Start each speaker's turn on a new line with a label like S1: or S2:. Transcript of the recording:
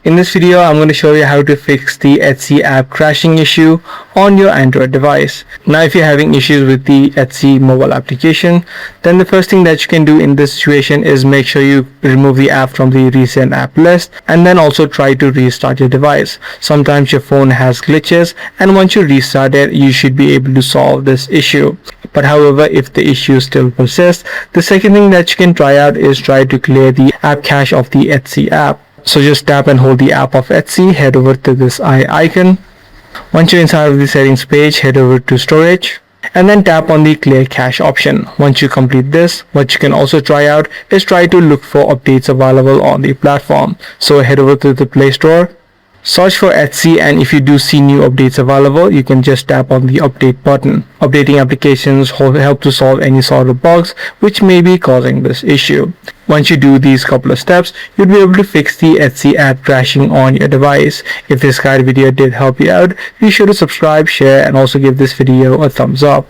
S1: In this video, I'm going to show you how to fix the Etsy app crashing issue on your Android device. Now, if you're having issues with the Etsy mobile application, then the first thing that you can do in this situation is make sure you remove the app from the recent app list and then also try to restart your device. Sometimes your phone has glitches, and once you restart it, you should be able to solve this issue. But however, if the issue still persists, the second thing that you can try out is try to clear the app cache of the Etsy app. So just tap and hold the app of Etsy, head over to this eye icon. Once you're inside of the settings page, head over to storage and then tap on the clear cache option. Once you complete this, what you can also try out is try to look for updates available on the platform. So head over to the Play Store, search for Etsy, and if you do see new updates available, you can just tap on the update button. Updating applications help to solve any sort of bugs which may be causing this issue. Once you do these couple of steps, you'll be able to fix the Etsy app crashing on your device. If this guide video did help you out, be sure to subscribe, share, and also give this video a thumbs up.